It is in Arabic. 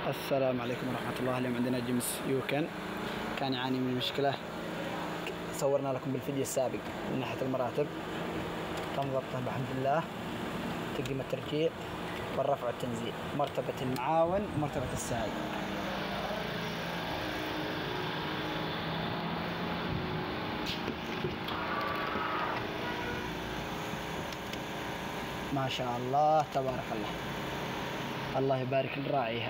السلام عليكم ورحمة الله. اليوم عندنا جيمس يوكن كان يعاني من مشكلة صورنا لكم بالفيديو السابق من ناحية المراتب. تم ضبطه بحمد الله، تقديم الترجيع والرفع والتنزيل، مرتبة المعاون ومرتبة السائق. ما شاء الله تبارك الله، الله يبارك لراعيها.